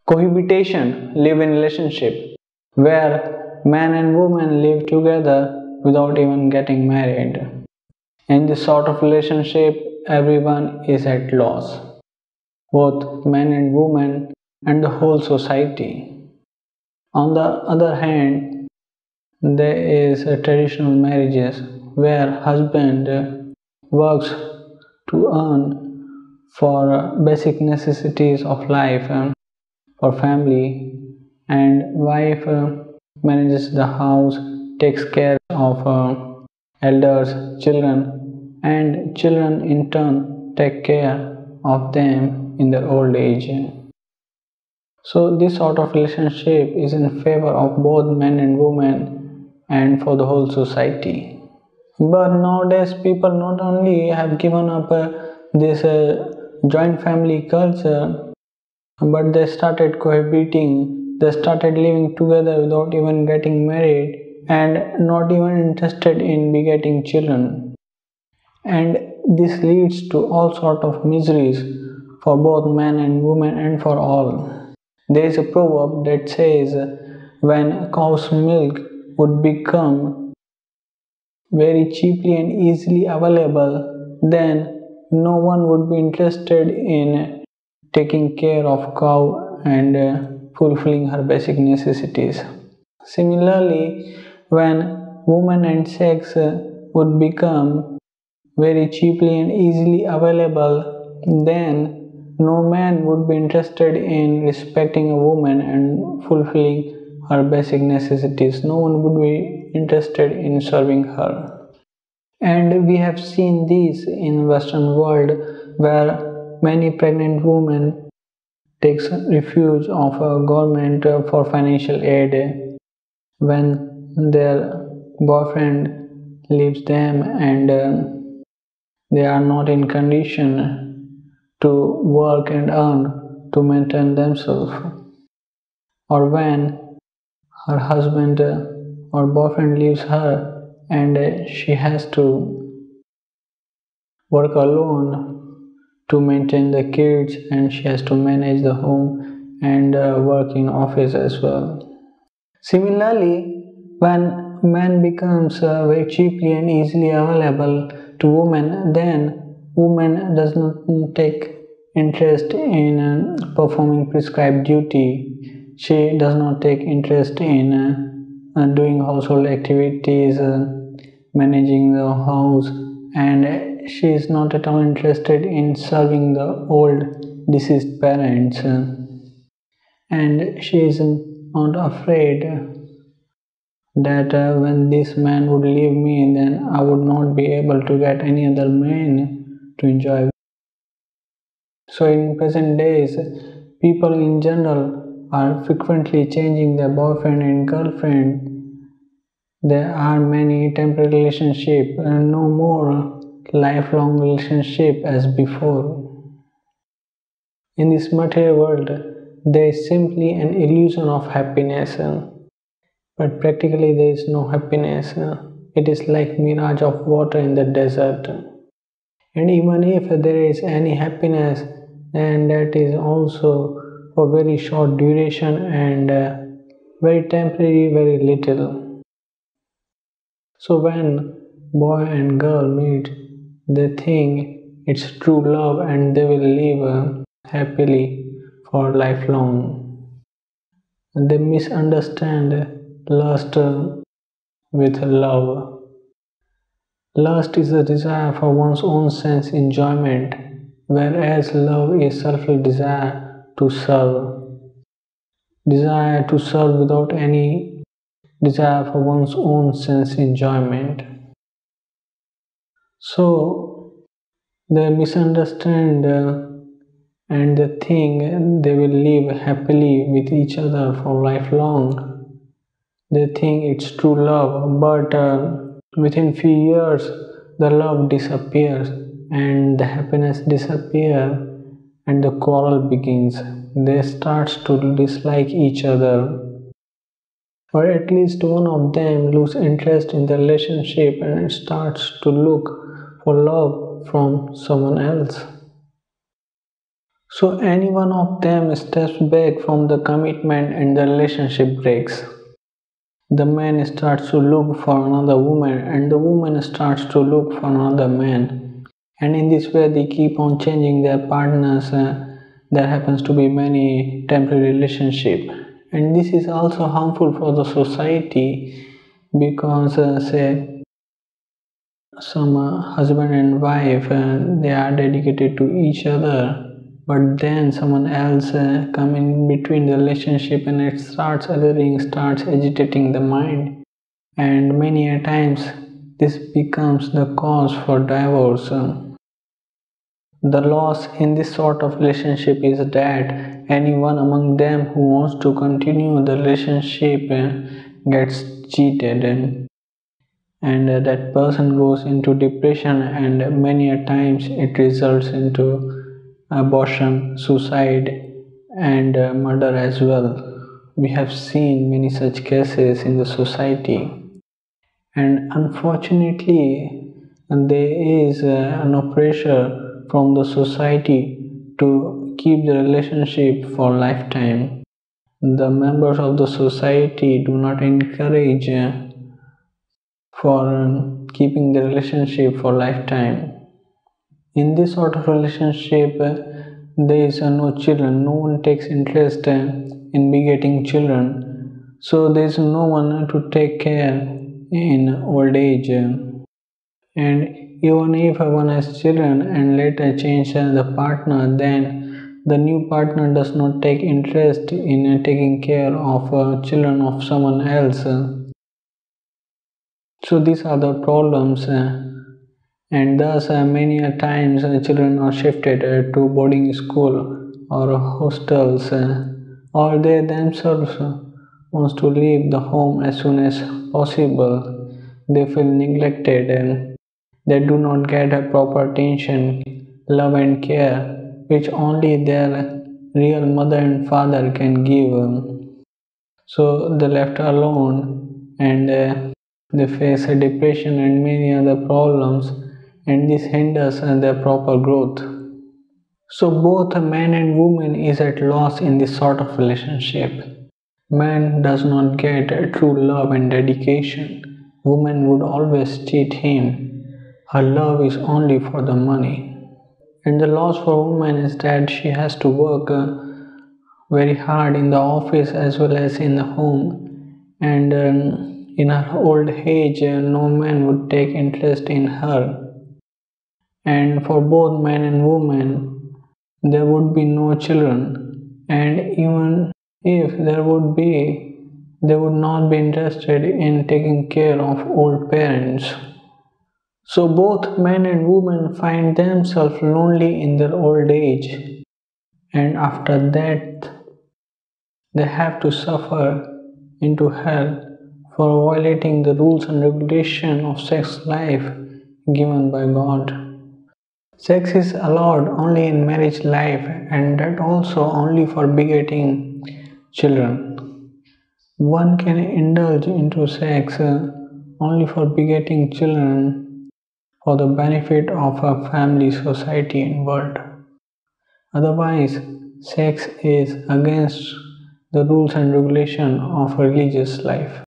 Cohabitation live-in relationship where man and woman live together without even getting married. In this sort of relationship, everyone is at loss, both men and women and the whole society. On the other hand, there is a traditional marriages where husband works to earn for basic necessities of life for family, and wife manages the house, takes care of elders, children, and children in turn take care of them in their old age. So this sort of relationship is in favor of both men and women and for the whole society. But nowadays people not only have given up this joint family culture, but they started cohabiting, they started living together without even getting married and not even interested in begetting children. And this leads to all sort of miseries for both men and women and for all. There is a proverb that says when cow's milk would become very cheaply and easily available, then no one would be interested in taking care of cow and fulfilling her basic necessities. Similarly, when woman and sex would become very cheaply and easily available, then no man would be interested in respecting a woman and fulfilling her basic necessities. No one would be interested in serving her. And we have seen this in Western world where many pregnant women takes refuge of a government for financial aid when their boyfriend leaves them and they are not in condition to work and earn to maintain themselves, or when her husband or boyfriend leaves her and she has to work alone to maintain the kids and she has to manage the home and work in office as well. Similarly, when man becomes very cheaply and easily available to women, then woman does not take interest in performing prescribed duty. She does not take interest in doing household activities, managing the house, and she is not at all interested in serving the old deceased parents. And she is not afraid that when this man would leave me, then I would not be able to get any other man to enjoy. So in present days, people in general are frequently changing their boyfriend and girlfriend. There are many temporary relationships and no more lifelong relationship as before. In this material world, there is simply an illusion of happiness. But practically there is no happiness. It is like mirage of water in the desert. And even if there is any happiness, then that is also for very short duration and very temporary, very little. So when boy and girl meet, they think it's true love and they will live happily for lifelong. And they misunderstand lust with love. Lust is a desire for one's own sense enjoyment, whereas love is selfless desire to serve. Desire to serve without any desire for one's own sense enjoyment. So they misunderstand and they think they will live happily with each other for lifelong. They think it's true love, but within few years the love disappears and the happiness disappears and the quarrel begins. They start to dislike each other, or at least one of them lose interest in the relationship and starts to look for love from someone else. So any one of them steps back from the commitment and the relationship breaks. The man starts to look for another woman and the woman starts to look for another man. And in this way they keep on changing their partners. There happens to be many temporary relationship. And this is also harmful for the society because say some husband and wife they are dedicated to each other, but then someone else come in between the relationship and it starts othering, starts agitating the mind, and many a times this becomes the cause for divorce. The loss in this sort of relationship is that anyone among them who wants to continue the relationship gets cheated, and that person goes into depression, and many a times it results into abortion, suicide, and murder as well. We have seen many such cases in the society, and unfortunately there is no pressure from the society to keep the relationship for lifetime. The members of the society do not encourage for keeping the relationship for lifetime. In this sort of relationship, there is no children. No one takes interest in begetting children. So there is no one to take care in old age. And even if one has children and later change the partner, then the new partner does not take interest in taking care of children of someone else. So these are the problems, and thus many a times children are shifted to boarding school or hostels, or they themselves wants to leave the home as soon as possible. They feel neglected and they do not get a proper attention, love and care which only their real mother and father can give. So they left alone, and they face a depression and many other problems, and this hinders their proper growth. So both man and woman is at loss in this sort of relationship. Man does not get true love and dedication. Woman would always cheat him. Her love is only for the money. And the loss for woman is that she has to work very hard in the office as well as in the home, and in her old age no man would take interest in her, and for both man and woman there would be no children, and even if there would be, they would not be interested in taking care of old parents. So both men and women find themselves lonely in their old age, and after that they have to suffer into hell for violating the rules and regulation of sex life given by God. Sex is allowed only in marriage life, and that also only for begetting children. One can indulge into sex only for begetting children for the benefit of a family, society, and world. Otherwise, sex is against the rules and regulation of religious life.